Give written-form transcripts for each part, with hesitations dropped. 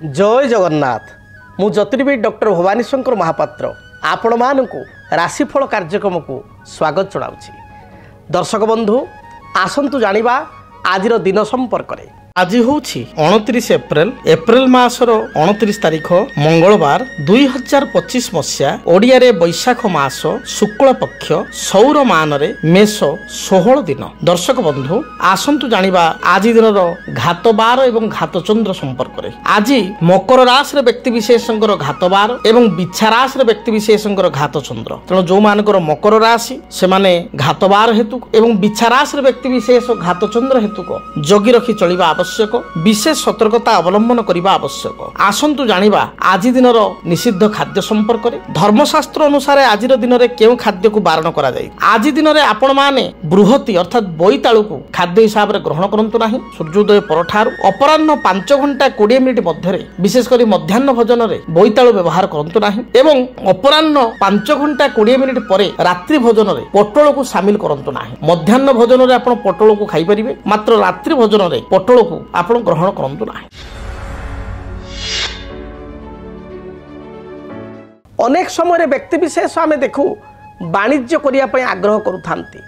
जय जगन्नाथ मु ज्योतिर्विद डॉक्टर भवानी शंकर महापात्र आपण मानकु राशिफल कार्यक्रम को स्वागत जनाऊँगी। दर्शक बंधु आसंतु जानिबा आजिर दिन संपर्क में। आज हूँ 29 एप्रिल मासर 29 तारीख मंगलवार 2025 मसीहा ओडिया रे बैशाख मास शुक्ल पक्ष सौर मान रे मेष 16 दिन। दर्शक बंधु आसंतु जानिबा आज दिन घात बार एवं घात चंद्र संपर्क में। आज मकर राशि रे व्यक्ति विशेषकर घात बार एवं बिच्छा राशि रे व्यक्ति विशेषकर घात चंद्र। तेणु जो मानकर मकर राशि से माने घात बार हेतु एवं बिच्छा राशि रे व्यक्ति विशेष घात चंद्र हेतु को जगी रखी चलिबा आवश्यक, विशेष सतर्कता अवलंबन करने आवश्यक। आसंतु जानिबा आज दिन निषिद्ध खाद्य संपर्क में। धर्मशास्त्र अनुसार आज दिन में केउ खाद्य को बारण करा जाय। आज दिन में आपण माने बृहति अर्थात बोईतालु को खाद्य हिसाब से ग्रहण करंतु नाही। सूर्योदय परठारु अपराह्न 5 घंटा 20 मिनिट मध्य विशेषकर मध्याह्न भोजन रे बोईतालु व्यवहार करंतु नाही एवं अपराह्न 5 घंटा 20 मिनिट पर रात्रि भोजन रे पटल को शामिल करंतु नाही। मध्याह्न भोजन रे आपण पटल को खाई परिबे, मात्र रात्रि भोजन रे पटल को आपण ग्रहण करंतु नाही। अनेक समय व्यक्ति विशेष आम देखू वाणिज्य करने आग्रह करुथांती,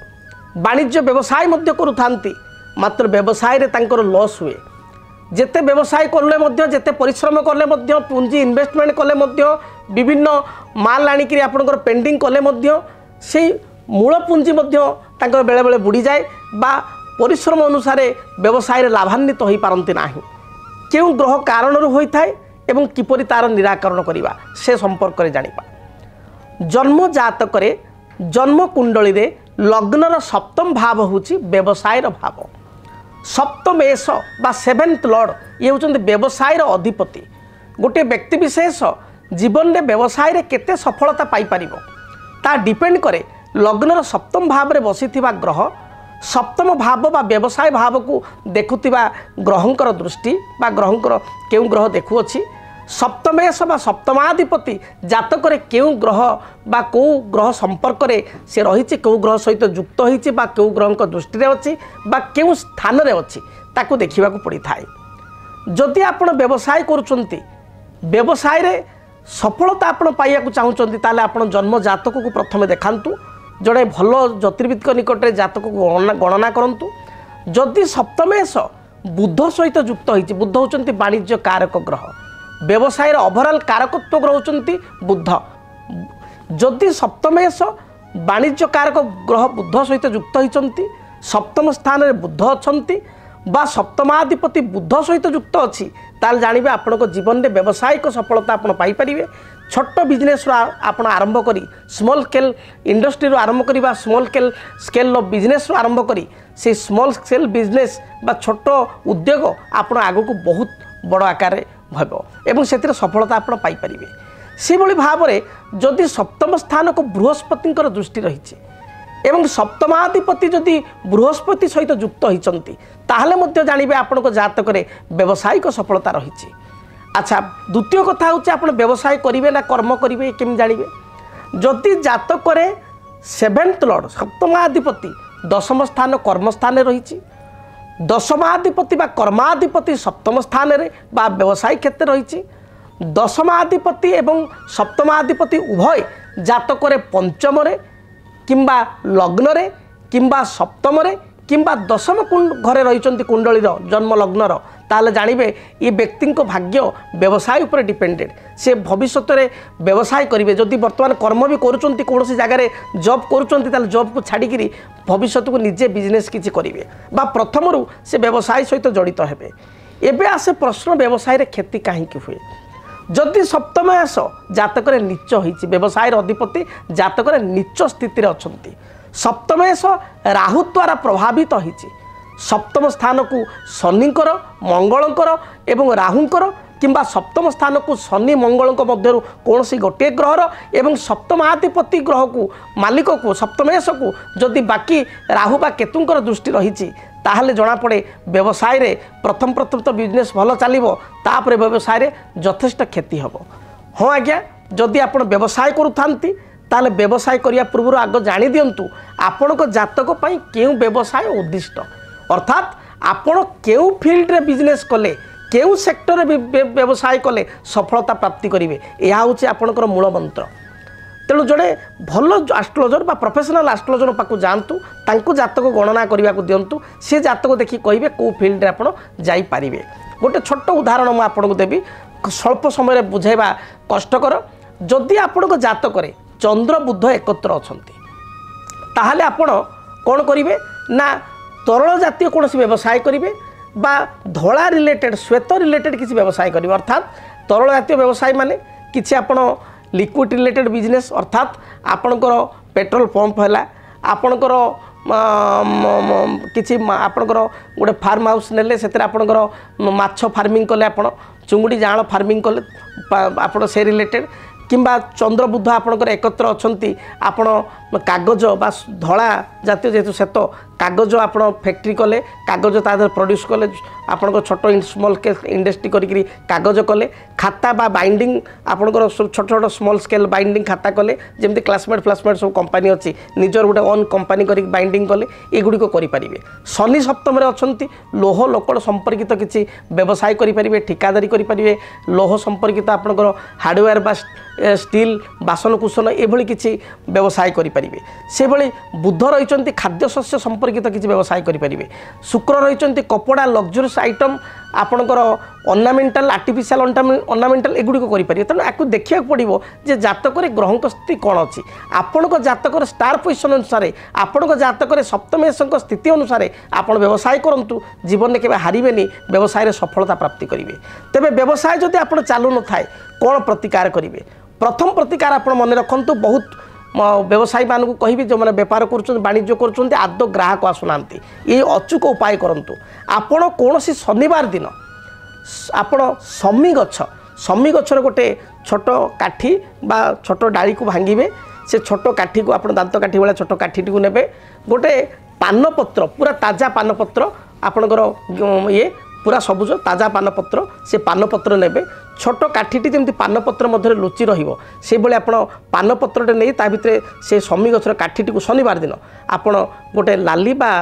वाणिज्य व्यवसाय मध्य करुथांती, मात्र व्यवसाय रे तांकर लॉस हुए। जेते व्यवसाय करले मध्य जेते परिश्रम करले मध्य पूंजी इन्वेस्टमेंट कले मध्य विभिन्न माल आनिकरी आपनकर पेंडिंग कले मध्य सेही मूल पूंजी मध्य तांकर बेले बेले बुड़ी जाए बा परिश्रम अनुसार व्यवसाय लाभान्वित हो पारती ना। क्यों ग्रह कारण होता है एवं किपरि तार निराकरण करवा से संपर्क में जानिबा। जन्म जातक जन्म कुंडली रे लग्नर सप्तम भाव होची व्यवसाय भाव। सप्तम एस बा 7th लॉर्ड ये होचंदी व्यवसाय अधिपति। गोटे व्यक्ति विशेष जीवन में व्यवसाय रे केते सफलता पाई परिबो ता डिपेंड करे लग्नर सप्तम भाव रे बसिथिबा ग्रह सप्तम भाव बा व्यवसाय भाव को देखुथिबा ग्रहंकर दृष्टि बा ग्रहंकर केउ ग्रह देखुअछि। सप्तमेश बा सप्तमाधिपति जातक रे केउ ग्रह बा को ग्रह संपर्क रे से रहिछि, केउ ग्रह सहित युक्त होइछि बा केउ ग्रहंक दृष्टि रे अछि बा केउ स्थान रे अछि ताकू देखिबा को पड़ी थाए। जदि आपण व्यवसाय करूछंती, व्यवसाय रे सफलता आपण पाइया को चाहुचंती, ताले आपण जन्म जातक को प्रथमे देखांतु। जड़े भल ज्योतिर्विद निकट में जातक को गणना करंतु। जदि सप्तमेश बुध सहित युक्त होइछि, बुध होचंती वाणिज्य कारक ग्रह, व्यवसाय ओवरऑल कारकत्व ग्रह होचंती बुध। जदि सप्तमेश वाणिज्य कारक ग्रह बुध सहित युक्त होइचंती, सप्तम स्थान रे बुध अछंती बा सप्तमाधिपति बुध सहित युक्त अछि, ताल जानिबे आपनको जीवन में व्यावसायिक सफलता आपण पाई परिबे। छोट बिजनेस आपण आरंभ करी स्मॉल स्केल इंडस्ट्री आरंभ करी स्मॉल स्केल बिजनेस आरंभ करी से स्मॉल स्केल बिजनेस बा छोट उद्योग आपण आगो को बहुत बड़ आकार भइबो एवं सेतिर सफलता आपण पाई परिबे। से भली भाव रे जदि सप्तम स्थान को बृहस्पतिंकर दृष्टि रहिछि एवं सप्तमाधिपति जदि बृहस्पति सहित युक्त होइचंती, ताहले मध्य जानिबे आपनको जातक रे व्यावसायिक सफलता रहिछि। अच्छा, द्वितीय कथा हूँ आप व्यवसाय करेंगे ना कर्म करेंगे केम जानिबे। जदि जातक 7th लॉर्ड सप्तमाधिपति दशम स्थान कर्म स्थान रही, दशमाधिपति बा कर्माधिपति सप्तम स्थान रे बा व्यवसाय क्षेत्र रही, दशमाधिपति एवं सप्तमाधिपति उभय जातक पंचम रे किंबा लग्न रे किंबा सप्तम रे किंबा दशम घरे रही कुंडलीर जन्म लग्नर, ताले जानिबे ये व्यक्ति को भाग्य व्यवसाय उपर डिपेंडेड। से भविष्य में व्यवसाय करेंगे। जदि वर्तमान कर्म भी करुँच कौन जगार जॉब करुँच जॉब को छाड़ी भविष्य को निजे बिजनेस किसी करेंगे बा प्रथम से व्यवसाय सहित जड़ित हेबे। एबे आसे प्रश्न व्यवसाय रे क्षति कहीं हुए। जदि सप्तम आस जातक नीच होइछि, व्यवसाय अधिपति जातक नीच स्थिति अछंती, सप्तमेश राहु द्वारा प्रभावित होइछि। सप्तम स्थान को शनिकर मंगलकर एवं राहुंकर किंबा सप्तम स्थान को शनि मंगल मध्य कौन सी गोटे ग्रहर एवं सप्तमाधिपति ग्रह को मालिक को सप्तमेश को जदि बाकी राहु बा केतुंकर दृष्टि रही ताहले जना पड़े व्यवसाय रे प्रथम तो बिजनेस भल चलो, तापर व्यवसाय रे यथेष्ट क्षति हम। हाँ आज्ञा, जदि आप व्यवसाय करुथांती ताले व्यवसाय करिया पूर्व आग जानी दिंतु आपण जातक केउ व्यवसाय उद्दिष्ट, अर्थात आपण केउ फील्ड रे बिजनेस कले केउ सेक्टर व्यवसाय कले सफलता प्राप्ति करेंगे यह हूँ आपंकर मूल मंत्र। तेणु जड़े भल एस्ट्रोलोजर बा प्रोफेशनल एस्ट्रोलोजर पाक जातु तांको जातक गणना करने को दिंतु सी जातक देखिए कहे कौ फिल्ड आप जापारे। गोटे छोट उदाहरण मुझे आपको देवी स्वल्प समय बुझेबा कष्टकर। जदि आपण जातक चंद्र बुध एकत्र अच्छा ताहले आपण कौन करेंगे ना तरल जातीय कौन व्यवसाय करेंगे बा धला रिलेटेड श्वेत रिलेटेड किसी व्यवसाय करेंगे। अर्थात तरल जातीय व्यवसाय माने किसी आपण लिक्विड रिलेटेड बिजनेस अर्थात आपणकर पेट्रोल पंप है आपणकर किसी आपणकर गोटे फार्म हाउस नेले से आपणकर माछ फार्मिंग कले आपण चुंगुड़ी जाल फार्मिंग कले आपण से रिलेटेड किंबा चंद्र बुध आपणकर एकत्र अच्छा आपण कागज बा धला जातीय जेहेतु श्वेत कागज आप फैक्ट्री कले कागज तादर प्रोड्यूस कले आपण छोट स्मॉल स्केल इंडस्ट्री करी कागज कले खाता बा बाइंडिंग आपणकर छोट छोट स्मॉल स्केल बाइंडिंग खाता कले जमी क्लासमेट फ्लासमेट सब कंपनी अच्छी निजर गोटे ओन कंपनी कर बाइंडिंग कले एगुड़िक करेंगे। शनि सप्तम अच्छा लोह लोकड़ संपर्कित किसी व्यवसाय करेंगे ठिकादारी करेंगे लोह संपर्कित आपणकर हार्डवेयर बा स्टील बासन कुसन एभली किसी व्यवसाय करेंगे। से भली बुध रही खाद्य शस्य संपर्कित किसी व्यवसाय करेंगे। शुक्र रही कपड़ा लग्जरीस आइटम आपणकर अर्नामेंटाल आर्टिफिशियल अर्नामेंटाल एगुड़िक करेंगे। तेणु आपको देखा पड़ो जे जातक ग्रह स्थिति कौन अच्छी आपण जातक स्टार पोजिशन अनुसार आपण जातक सप्तमेश स्थिति अनुसार आप व्यवसाय करूँ जीवन में केवे हारेनि व्यवसाय सफलता प्राप्ति करेंगे। तेरे व्यवसाय जदि आप चालू न थाए कौन प्रतिकार करेंगे। प्रथम प्रतिकार आप मन रखु बहुत व्यवसायी मानक कहि जो मैंने बेपार कर वाणिज्य कर आदौ ग्राहक आसुना ये अचूक उपाय करूँ। आपण कौन शनिवार दिन आपण समी गचर गोटे छोट काठी बा छोट डाली को भांगे से छोट काठी को आप दांत काठी भाया छोट काठी को नेबे गोटे पानपत्र पूरा ताजा पानपत्र आपणकर ये पूरा सबुज ताजा पानपत्र से पानपत्र नेबे छोट काठीटी जमी पानपत्र मध्य लुचि रही आप पानपत्रटे नहीं ता भितर से समी गचर काठीटी को शनिवार दिन आपण गोटे लाली बा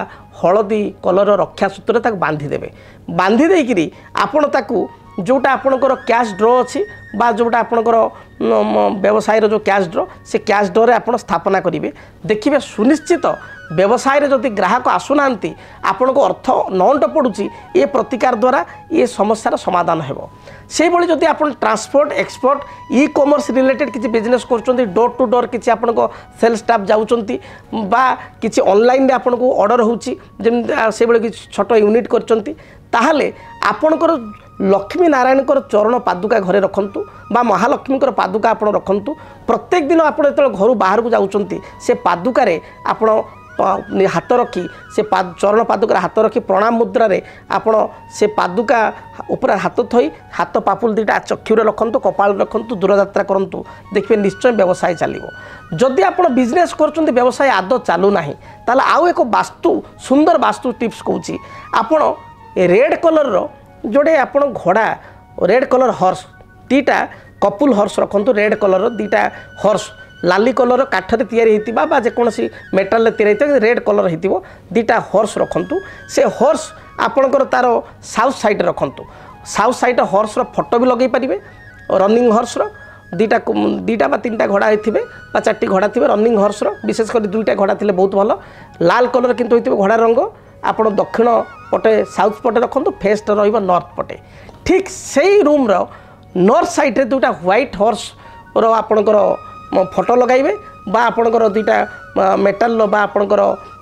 हलदी कलर रक्षा सूत्र बांधिदेवे बांधी देकरी आपण ताकू जोटा आपणकर कैश ड्र अच्छी बा जोटा आपणकर व्यवसाय जो कैश ड्र से कैश ड्रे आप स्थापना करेंगे। देखिए सुनिश्चित व्यवसाय जदि ग्राहक आसुना आपण को अर्थ नंट पड़ुची ये प्रतिकार द्वारा ये समस्यार समाधान हो। से भली जदि आप transport export e commerce related किसी बिजनेस कर डोर टू डोर किसी आपण को सेल स्टाफ जाऊँच बा किसी ऑनलाइन आपन को ऑर्डर होची से भली किसी छोट यूनिट करचंती ताहले आपणकर लक्ष्मी नारायण चरण पादुका घरे रखंतु बा महालक्ष्मी पादुका आपण रखंतु। प्रत्येक दिन आप घर बाहर को जाऊँच से पादुकार आपण हाथ रखी से चरण पादुकार हाथ रखी प्रणाम मुद्रा रे आपण से पादुका ऊपर हाथ थई हाथ पापुल दुटा चक्षुरे रखंतु कपाल रखंतु दूरयात्रा करंतु देखिए निश्चय व्यवसाय चलिबो। जदि आप बिजनेस करछंती व्यवसाय आदौ चालू नाही ताले आउ एक वास्तु सुंदर वास्तु टिप्स कहूची आपण रेड कलर रो जोड़े आप घोड़ा रेड कलर हॉर्स दीटा कपुल हॉर्स रखंतु रेड कलर दीटा हॉर्स लाली कलर काठरे तैयारी होता बा जेकोसी मेटाल तैयारी रेड कलर हो दीटा हॉर्स रखंतु से हॉर्स आपणकर तार साउथ साइड रखंतु साउथ साइड हॉर्स रो फोटो भी लगे पारे रनिंग हॉर्स रो दीटा बा तीनटा घोड़ा होते बा चार्टी घोड़ा थे रनिंग हॉर्स रो विशेषकर दुईटा घोड़ा थे बहुत भल लाल कलर किंतु होते घोड़ा रंग आप दक्षिण पटे साउथ पटे रखु फेस नॉर्थ पटे ठीक से रूम रो नॉर्थ साइड रे दुटा व्हाइट हॉर्स रो आपणकर फोटो लगाइबे बा आपणकर दुईटा मेटाल बा आपणकर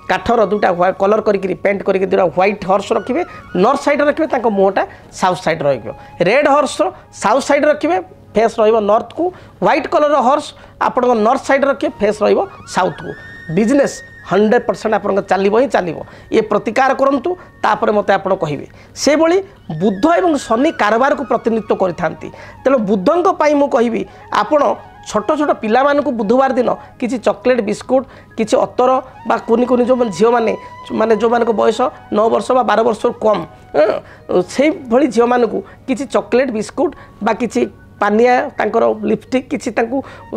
काठर दुटा कलर करी पेंट करी दुटा व्हाइट हॉर्स रखिए नॉर्थ साइड रखिए मुहटा south side red horse south side रखिए फेस नॉर्थ को व्हाइट कलर हॉर्स आप नॉर्थ साइड रखिए फेस साउथ को बिजनेस 100% आप चलो ही चलो ये प्रतिकार करूँ तापर मत आप कहे से भली बुध एवं शनि कारबार को प्रतिनिधित्व करते तेणु बुधों कहि आपण छोट छोट पिला मानकु बुधवार दिन किसी चॉकलेट बिस्कुट किसी अतर बा कुनी कुनी जो झील माने जो मान बयस 9 वर्ष बा 12 वर्ष कम से भली झील मानकु किसी चॉकलेट बिस्कुट बा किसी पानिया तांकर लिपस्टिक किसी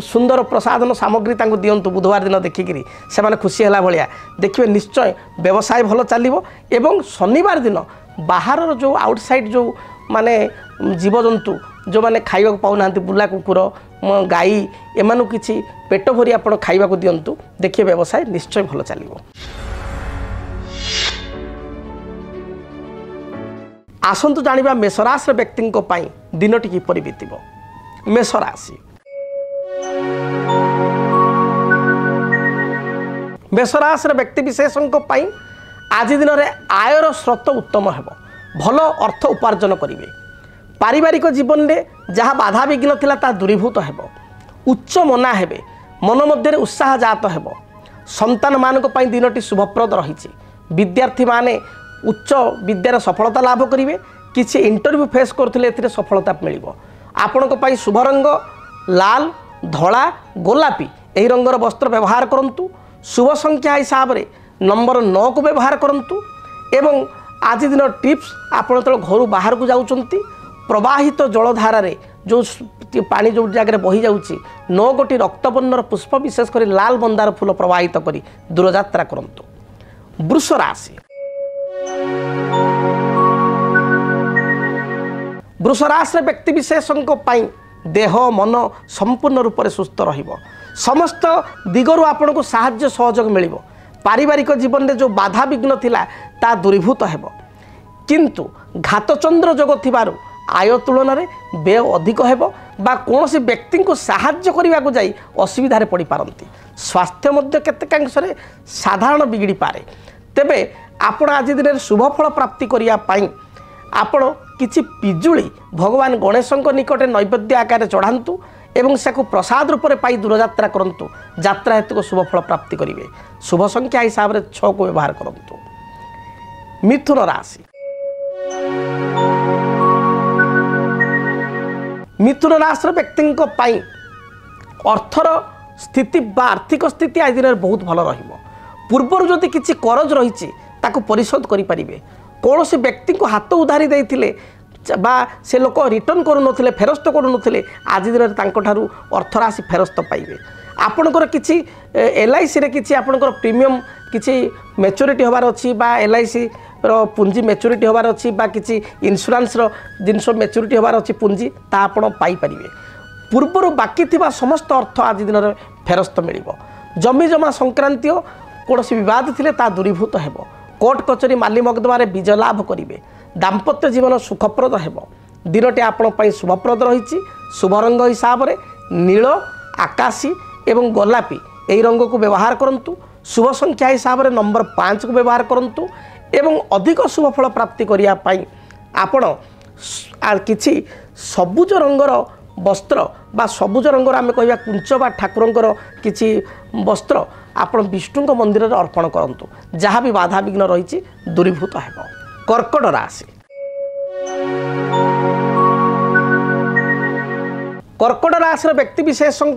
सुंदर प्रसाधन सामग्री दिंतु बुधवार दिन देखिकी से माने खुशी है भाया देखिए निश्चय व्यवसाय भल चलो एवं शनिवार दिन बाहर जो आउटसाइड जो माने जीवजंतु जो मैंने खाइबा पाऊना बुला कुकुर गाई एमानू किसी पेट भरी आप खाइबा दिंतु देखिए व्यवसाय निश्चय भल चलो। आसतु जानिबा मेषराशि व्यक्ति दिनटी किपरि बीतिब। मेषराशि मेषराशि व्यक्ति विशेषों आज दिन में आयर स्रोत उत्तम हेब भल अर्थ उपार्जन करेंगे। पारिवारिक जीवन में जहाँ बाधा विघ्न थिला ता दूरीभूत हेब। उच्च मना हेबे मन मध्य उत्साह जात हेब। संतान मानक पई दिनटी शुभप्रद रही। विद्यार्थी माने उच्च विद्यार सफलता लाभ करेंगे। किसी इंटरव्यू फेस करते सफलता मिल। आपणों पर शुभ रंग लाल धला गोलापी यही रंगर वस्त्र व्यवहार करूँ। शुभ संख्या हिसाब से नंबर 9 को व्यवहार करूँ। एवं आज दिन टिप्स आप घर बाहर को जाऊँच प्रवाहित जलधार जो पानी जो जगह बही जाऊँगी 9 गोटी रक्तवर्णर पुष्प विशेषकर लाल मंदार फूल प्रवाहित करी दूरयात्रा करूँ। वृष राशि वृष राशि व्यक्ति विशेषों देह मन संपूर्ण रूप से सुस्थ रहिबो। समस्त दिगरु आपन को साहाय्य सहयोग मिलिबो। पारिवारिक जीवन में जो बाधा विघ्न थिला ता दूरीभूत हेब। किंतु घातचंद्र जोग थिबारु आय तुलन में व्यय अधिक हेब बा कोनोसी व्यक्ति को साहाय्य करने को जाई असुविधारे पड़ी पारंती। स्वास्थ्य मध्य केतेकांशरे साधारण बिगड़ी पारे। तेबे आपण आज दिन शुभ फल प्राप्ति करिया पाई आपण किछि पिजुली भगवान गणेश निकटे नैवेद्य आकार चढ़ातु एवं से प्रसाद रूप में पाई दूरयात्रा करूँ। यात्रा हेतु शुभ फल प्राप्ति करेंगे। शुभ संख्या हिसाब से 6 को व्यवहार करूँ। मिथुन राशि मिथुन राशि व्यक्ति अर्थर स्थिति बा आर्थिक स्थिति आज दिन बहुत भल रहिबो। पूर्वर जदि किछि करज रही ताकू परिशोध करें। कौन से व्यक्ति को हाथ उधारी देते बा से लोक रिटर्न करुनथिले फेरस्त करुनथिले आज दिन में अर्थ राशि फेरस्त पाइबे। आपणकर किसी LIC रे किसी आपणकर प्रीमियम किसी मैच्योरिटी होबार अछि बा LIC रो पुंजी मैच्योरिटी होबार अछि बा किसी इंश्योरेंस रो जिनस मैच्योरिटी होबार अछि पुंजी ता आपण पाई परिबे। पूर्वर बाकी थिबा समस्त अर्थ आज दिन में फेरस्त मिलिबो। जमी जमा संक्रांति कौन बद थिले ता दूरीभूत हेब। कोर्ट कचेरी माली मकदमार विजय लाभ करेंगे। दाम्पत्य जीवन सुखप्रद हेब। दिनटी आपण शुभप्रद रही। शुभ रंग हिसाब से नील आकाशी एवं गोलापी यही रंग को व्यवहार करूँ। शुभ संख्या हिसाब से नंबर 5 को व्यवहार करूँ। एवं अधिक शुभ फल प्राप्ति करने आपण किसी सबुज रंगर वस्त्र बा सबुज रंगर आम कह कुंच बा ठाकुरंकर किसी वस्त्र आपण विष्णु मंदिर में अर्पण करूँ। जहाँ भी बाधा विघ्न रही दूरीभूत हेब। कर्कट राशि कर्कट राशि व्यक्ति विशेषों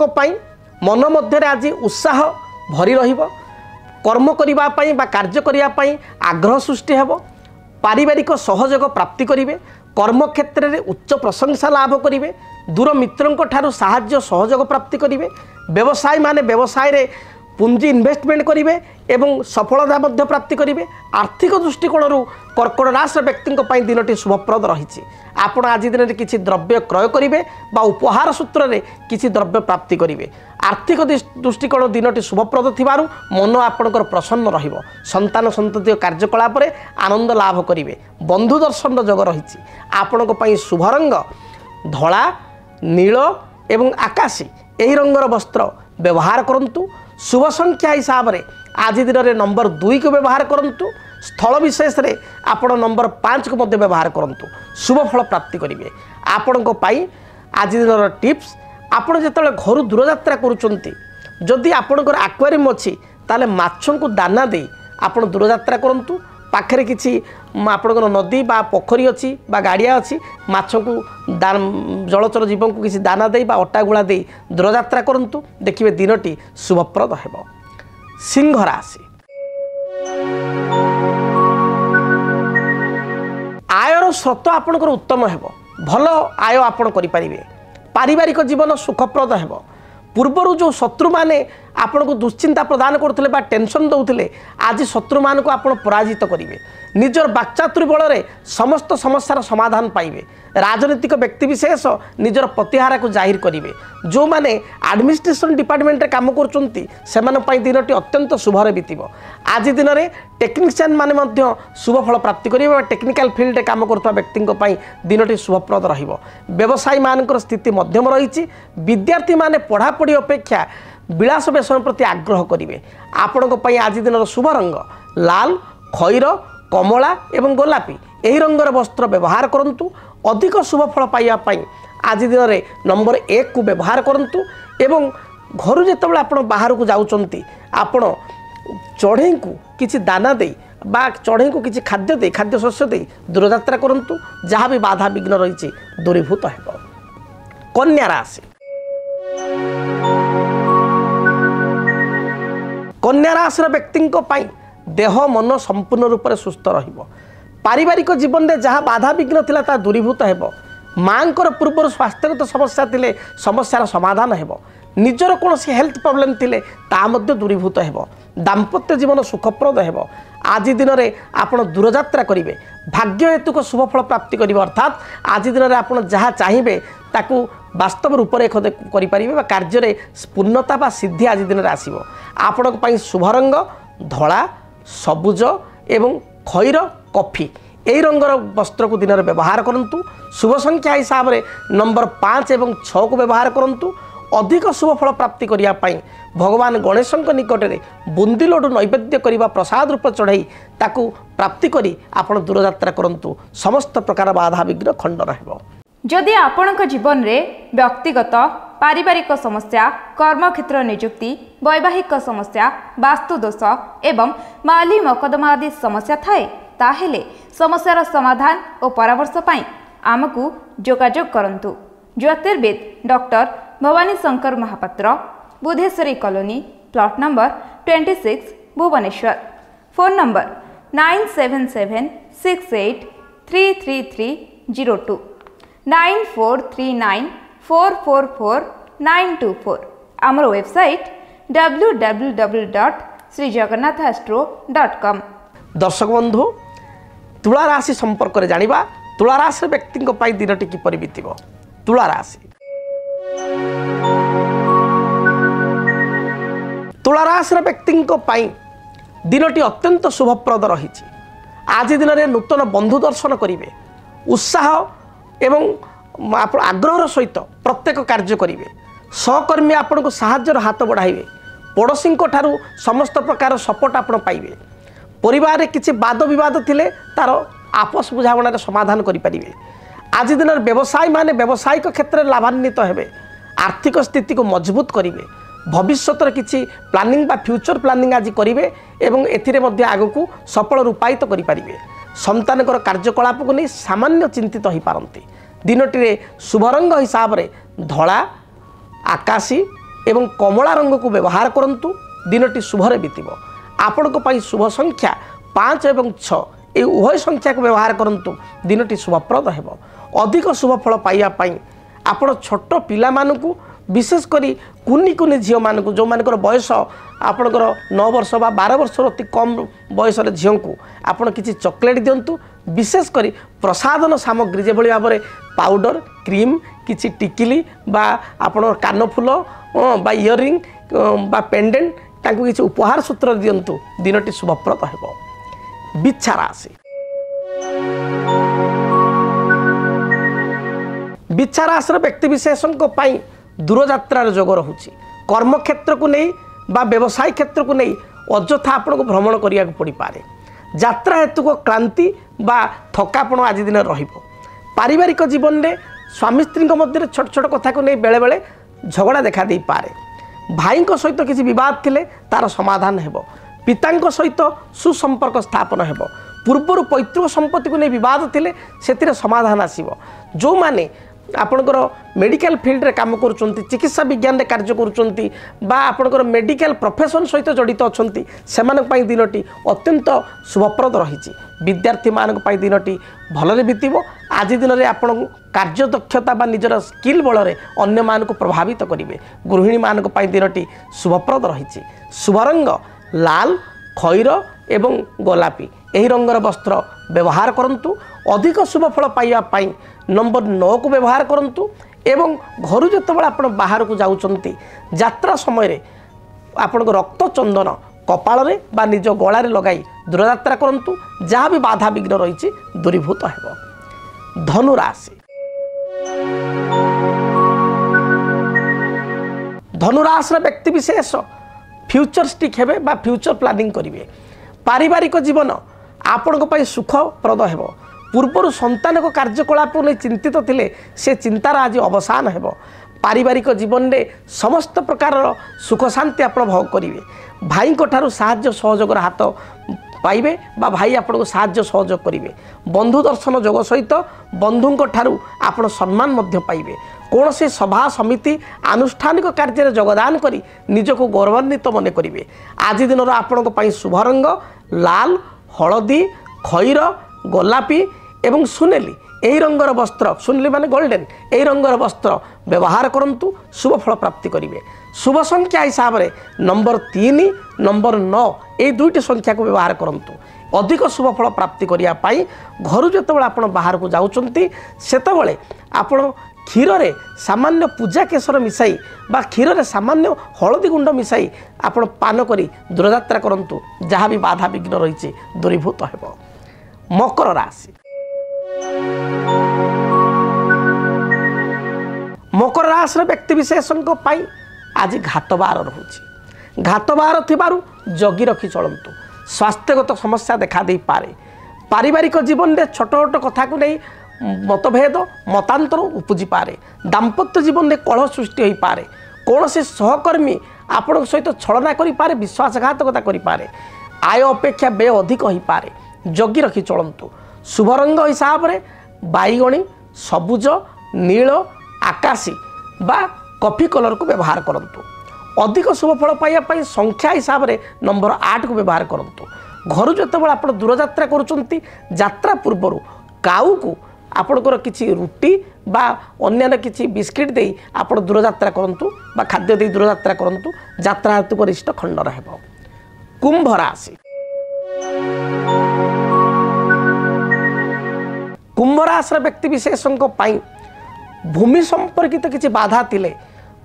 मन मध्य आज उत्साह भरी रहिबो। कर्म करने बा कार्य करने आग्रह सृष्टि हेब। पारिवारिक सहयोग प्राप्ति करेंगे। कर्म क्षेत्र में उच्च प्रशंसा लाभ करेंगे। दूर मित्रों ठारू साहाय्य सहयोग प्राप्ति करेंगे। व्यवसायी माने व्यवसाय रे पुंजी इन्वेस्टमेंट करेंगे एवं सफलता मध्य प्राप्ति करेंगे। आर्थिक दृष्टिकोण कर्कट राशि व्यक्ति दिनटी शुभप्रद रही। आपण आज दिन में किसी द्रव्य क्रय करेंगे बा उपहार सूत्र में किसी द्रव्य प्राप्ति करेंगे। आर्थिक दृष्टिकोण दिनटी शुभप्रद थिबारु मन आपणकर प्रसन्न रहिबो। संतान संतति कार्यकलाप आनंद लाभ करेंगे। बंधु दर्शन जोग रही। आपण शुभ रंग धला नील एवं आकाशी यही रंगर वस्त्र व्यवहार करूँ। शुभ संख्या हिसाब से आज दिन में नंबर 2 को व्यवहार करूँ। स्थल विशेष रे आपण नंबर 5 को मध्य व्यवहार करूँ। शुभ फल प्राप्ति करेंगे। आपण आज दिन टिप्स आपण जो घर दूरयात्रा करुँच जदि आपणकर आक्वारियम अच्छी ताले माछों को दाना दे आपण दूरयात्रा करूँ। पाखे किसी आपणकर नदी बा पोखरी अच्छी बा गाड़िया अच्छी माछों को जलचर जीवों को किसी दाना दे बा अटा गुड़ा दे दूरयात्रा करूँ। देखिए दिनटी शुभप्रद हेब। सिंह राशि आयर स्रोत आपणकर उत्तम हेब। भल आय आपण करें। पारिवारिक जीवन सुखप्रद हेब। पूर्वर जो शत्रु माने आपण को दुश्चिंता प्रदान करते बा टेंशन दौले आज शत्रु मान को आप पराजित करेंगे निजर बाक्चातुरी बल में समस्त समस्यार समाधान पाइबे राजनीतिक व्यक्तिविशेष निजर प्रतिहारा को जाहिर करेंगे जो माने एडमिनिस्ट्रेशन डिपार्टमेंट रे काम कर दिनटी अत्यंत शुभरे बीतब आज दिन में टेक्निशियन माने मध्य शुभ फल प्राप्ति करेंगे टेक्निकल फील्ड में काम कर व्यक्ति दिनटी शुभप्रद रहिबो व्यवसायी मानकर स्थिति मध्यम रही विद्यार्थी माने पढ़ापढ़ी अपेक्षा विलास व्यसन प्रति आग्रह करेंगे आपण आज दिन शुभ रंग लाल खैर कमला एवं गोलापी यही रंगर वस्त्र व्यवहार करंतु अधिक शुभ फल पाइबा आज दिन में नंबर 1 को व्यवहार करंतु एवं घर जिते आप बाहर को जाउचंती आपण चढ़ई को किसी दाना दे बा चढ़ई को किसी खाद्य दे खाद्य शस्य दे दूरयात्रा करंतु जहाँ भी बाधा विघ्न रही दूरीभूत है। कन्या राशि कन्या राशि व्यक्ति देह मन संपूर्ण रूप से सुस्थ रहिबो पारिवारिक जीवन में जहाँ बाधा विघ्न थिला ता दूरीभूत हेबो मांकर पूर्वर स्वास्थ्यगत समस्या थिले समस्यार समाधान हेबो निजर कौन हेल्थ प्रॉब्लम थिले ता मध्य दूरीभूत हेबो दाम्पत्य जीवन सुखप्रद हेबो आज दिन में आप दूरयात्रा करेंगे भाग्य हेतुक शुभ फल प्राप्ति करेंगे अर्थात आज दिन में आप जहाँ चाहिए ताकू वास्तव रूपरेख करें कार्य पूर्णता बा सिद्धि आज दिन में आसो आपण शुभ रंग धला सबुज एवं खैर कॉफी यही रंगर वस्त्र को दिन में व्यवहार करंतु शुभ संख्या हिसाब से नंबर 5 एवं 6 को व्यवहार करंतु अधिक शुभ फल प्राप्ति करने भगवान गणेश निकट में बुंदी लड्डू नैवेद्य करने प्रसाद रूप चढ़ाई ताकू प्राप्ति करी आपण दूरयात्रा करंतु समस्त प्रकार बाधा विघ्न खंड रहिबो। जदि आपणक जीवन में व्यक्तिगत पारिवारिक समस्या कर्मक्षेत्र नियुक्ति वैवाहिक समस्या वास्तुदोष एवं माली मकदमा आदि समस्या थाए ताहेले समस्यार समाधान और परामर्श पाई आमको जोगाजोग करंतु। ज्योतिर्विद doctor Bhabani Shankar Mahapatra Budheswari colony plot number 26 Bhubaneswar phone number 9776833302 9439444924 आमर वेबसाइट www.srijagannathastro.com। दर्शक बंधु तुला राशि संपर्क में जानिबा तुला राशि व्यक्ति दिनटी किपरि बीतिबो। तुला राशि तुला राशि व्यक्ति दिनटी अत्यंत शुभप्रद रही आज दिन में नूतन बंधु दर्शन करेंगे उत्साह एवं आग्रह सहित प्रत्येक कार्य करेंगे सहकर्मी आपण को साहाय्यर हाथ बढ़ाइबे पड़ोशी ठारू समस्त प्रकार सपोर्ट आप पाइबे परिवार में किसी वाद विवाद थिले तार आपस बुझामणार समाधान करें आज दिन व्यवसायी माने व्यावसायिक क्षेत्र में लाभान्वित हेबे आर्थिक स्थिति को मजबूत करेंगे भविष्यत किसी प्लानिंग बा फ्यूचर प्लानिंग आज करेंगे एवं एथिरे मध्य आगकू सफल रूपायित करें संतानकर कार्यकलाप को नहीं सामान्य चिंतित हो पारती दिनटी शुभ रंग हिसाब से धला आकाशी एवं कमला रंग को व्यवहार करंतु दिनटी शुभरे बीतब आपण शुभ संख्या 5 एवं 6 ये उभय संख्या को व्यवहार करंतु दिनटी शुभप्रद हेब अधिक शुभ फल पाइबा आपण छोट पिला मानकू विशेषकर कुनी कुनी झील मानक जो मानकर बयस आपणकर 9 वर्ष बा 12 वर्ष अति कम बयस झील को आपण किसी चॉकलेट दिंतु विशेषकर प्रसाधन सामग्री जो भाव में पाउडर क्रीम किसी टिकिली बा आपण कानफुल बा इयरिंग बा पेंडेंट तांको किसी उपहार सूत्र दिंतु दिनटी शुभप्रद हेब। बिच्छा राशि बिच्छा राशि व्यक्ति विशेषों दूरयात्रार जोग रोचे कर्मक्षेत्र को नहीं बा व्यवसाय क्षेत्र को नहीं अଯଥା आपण को भ्रमण करिया पड़ी पारे यात्रा हेतु को क्लांति बा थकापण आज दिन रहिबो पारिवारिक जीवन में स्वामी स्त्री मध्य छोट छोट कथा को नहीं बेले बेले झगड़ा देखा दे पारे भाई सहित किसी बद थिले तार समाधान हेबो पिता सहित सुसंपर्क स्थापन हेबो पूर्वर पैतृक संपत्ति को नहीं बद थिले सेतिरे समाधान आसीबो जो माने आपणकर मेडिकल फील्ड रे काम करुँच चिकित्सा विज्ञान रे कार्य करुँच बा आपणकर मेडिकल प्रोफेशन सहित जड़ित अच्छा से दिनटी अत्यंत शुभप्रद रही विद्यार्थी मान दिनटी भलरे बीतब आज दिन में आपण कार्यदक्षता बा निजर स्किल बल अन्य मान प्रभावित करेंगे गृहिणी मान दिनटी शुभप्रद रही शुभ रंग लाल खैर एवं गोलापी यही रंगर वस्त्र व्यवहार करंतु अधिक शुभ फल पाइबा नंबर 9 को व्यवहार करंतु एवं घर जितेबाला आप बाहर को जाउछंती यात्रा समय आपण रक्त चंदन कपाल रे बा निज गलारे लगाई दूरयात्रा करंतु जहाँ भी बाधा विघ्न रही दूरीभूत हेब। धनु राशि धनुराशि व्यक्ति विशेष फ्यूचरिस्टिक हेबे बा फ्यूचर प्लानिंग करेंगे पारिवारिक जीवन आपण सुखप्रद हेब पूर्वर संतान को कार्यकलाप नहीं चिंतित थिले से चिंतार आज अवसान हेब पारिवारिक जीवन में समस्त प्रकार सुख शांति आप भोग करेंगे भाई ठारू साहाय्य सहयोगर हाथ पाइबे बा भाई आपन को साहाय्य सहयोग करेंगे बंधु दर्शन जोग सहित बंधुओं ठारू आपण सम्मान मध्य पाइबे कौन से सभा समिति आनुष्ठानिक कार्य योगदान करी निजको गौरवान्वित मन करेंगे आज दिन आपण शुभ रंग लाल हलदी खैर गोलापी एवं सुनेली यही रंगर वस्त्र सुनेली माने गोल्डन यही रंगर वस्त्र व्यवहार करंतु शुभ फल प्राप्ति करेंगे शुभ संख्या हिसाब से नंबर 3 नंबर 9 ये दुईटी संख्या को व्यवहार करंतु अधिक शुभ फल प्राप्ति करने घर जितेबाला आप बाहर को जाउछंती सेतेबेले आपण क्षीर रे सामान्य पूजा केशर मिसाई बा क्षीर रे सामान्य हलदी गुंड मिसाई आपण पान करी दूरयात्रा करंतु जहाँ भी बाधा विघ्न रही दूरीभूत हेब। मकर राशि मकर राशि व्यक्ति विशेषों आज घातबार रोचे घातबार थिबारु जगी रखी चलतु स्वास्थ्यगत समस्या देखा दे पारे पारिवारिक जीवन में छोट छोट कथा को नहीं मतभेद मतांतर उपजी पारे दाम्पत्य जीवन में कलह सृष्टि हो पारे कौन से सहकर्मी आपण सहित छलना करि पारे विश्वासघातकता करि पारे आय अपेक्षा व्यय अधिक हो पारे जगी रखी चलतु शुभ रंग हिसाब से बैगणी सबुज नील आकाशी बा कॉफी कलर को व्यवहार करंतु अधिक शुभ फल पाइबा संख्या हिसाब से नंबर 8 को व्यवहार करंतु घर जितेबाला आप दूरयात्रा करुँच यात्रा पूर्वर काऊ को आपणकर किसी रुटी बा अन्य किसी बिस्किट दे आप दूरयात्रा करंतु बा खाद्य दे दूरयात्रा करंतु यात्रा हेतु गरिष्ठ खंड रहब। कुंभ राशि कुंभ राशि व्यक्ति विशेषों भूमि संपर्कित किसी बाधा थिले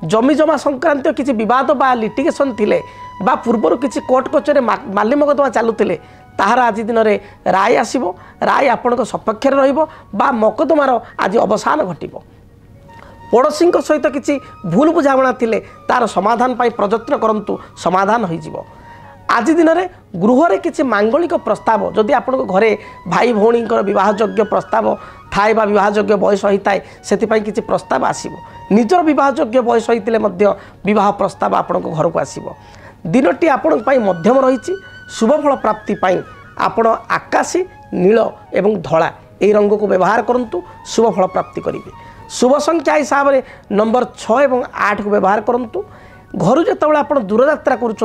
जमी जमा संक्रांत किसी विवाद बा लिटिगेशन थिले बा पूर्वर किसी कोर्ट कचहरी माली मकदमा चलुते ताहार आज दिन में राय आसब राय आपण सपक्ष रहा मकदमार आज अवसान घटब पड़ोशी सहित किसी भूल बुझाणा थिले तार समाधान पाई प्रयत्न करंतु समाधान हो आज दिन में गृह किसी मांगलिक प्रस्ताव जदि आप घरे भाई भौणी बहोग्य प्रस्ताव थाए बा बहोग्य बयस होता है से किसी प्रस्ताव आसब निजर बहोग्य बयस होते बह प्रस्ताव आपण घर को आसब दिनटी आपण मध्यम रही शुभ फल प्राप्ति आपण आकाशी नील एवं धला यही रंग को व्यवहार करंतु शुभ फल प्राप्ति करेंगे शुभ संख्या हिसाब से नंबर 6 और 8 को व्यवहार करंतु घर जितेबाला आप दूरयात्रा करुँच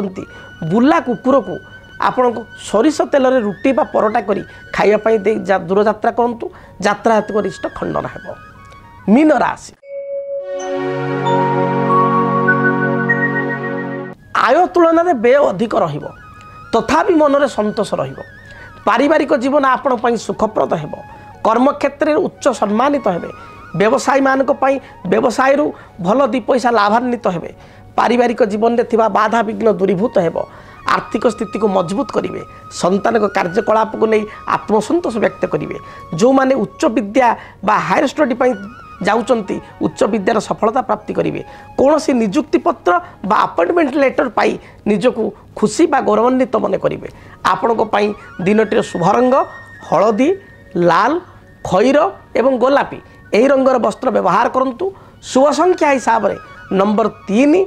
बुला कुकुर को आपण सरिष तेल रे रुटी बा परोटा करी खाइबाई दे दूरयात्रा करंतु यात्रा हेतु गरिष्ठ खंडन हेब। मीन राशि आय तुलन में व्यय अधिक रहिबो तथापि मन में संतोष रहिबो पारिवारिक जीवन आपण सुखप्रद हेब कर्म क्षेत्र में उच्च सम्मानित हेबे व्यवसायी मानक व्यवसाय भल 2 पैसा लाभान्वित हेबे पारिवारिक जीवन में थिबा बाधा विघ्न दूरीभूत हेब आर्थिक स्थिति को मजबूत करेंगे संतान को कार्यकलाप को नहीं आत्मसंतोष व्यक्त करेंगे जो माने उच्च विद्या बा हायर स्टडी जाउचंती उच्च विद्यार सफलता प्राप्ति करेंगे कौन सी निजुक्ति पत्र बा अपॉइंटमेंट लेटर पाई निजको खुशी बा गौरवान्वित मन करेंगे आपण को दिनटीर शुभ रंग हलदी लाल खैर एवं गोलापी यही रंगर वस्त्र व्यवहार करंतु शुभ संख्या हिसाब से नंबर 3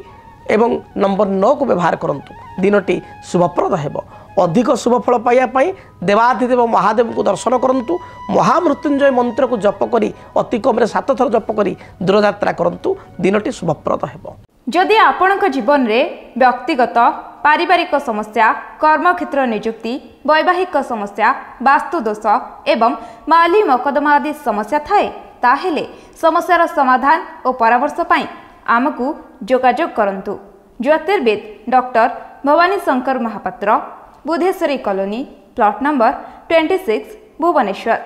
एवं नंबर 9 को व्यवहार करंतु दिनटी शुभप्रद हेब। अधिक शुभफल पाइबापी देवाधिदेव महादेव को दर्शन करूँ महामृत्युंजय मंत्र को जप करी अति कम 7 थर जप करी दूरयात्रा करूँ दिनटी शुभप्रद हो। जदि आपणक जीवन रे व्यक्तिगत पारिवारिक समस्या कर्मक्षेत्र नियुक्ति वैवाहिक समस्या वास्तुदोष एवं माली मकदमा आदि समस्या थाए ताहेले समस्यार समाधान और परामर्श पाई आमको जोगाजोग करंतु। ज्योतिर्विद doctor Bhabani Shankar Mahapatra, Budheswari colony, plot number 26, Bhubaneswar.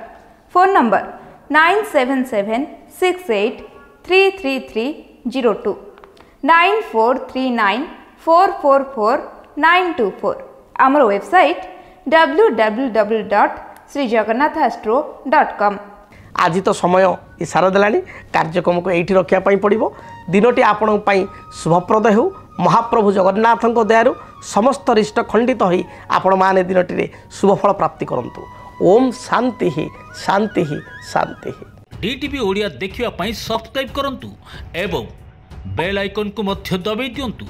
Phone number 9776833302 9439444924। आमर वेबसाइट www.srijagannathastro.com। आज तो समय इशारा देलानी कार्यक्रम को यही रखापी पड़ो दिनटी आपण शुभप्रद हो महाप्रभु जगन्नाथ दयारू समस्त रिष्ट खंडित हो आपण मैंने दिनटी शुभफल प्राप्ति करंतु। ओम शांति शांति शांति। डीटीवी ओडिया देखिवा सब्सक्राइब करंतु एवं बेल आइकन को मध्य दबाई दियंतु।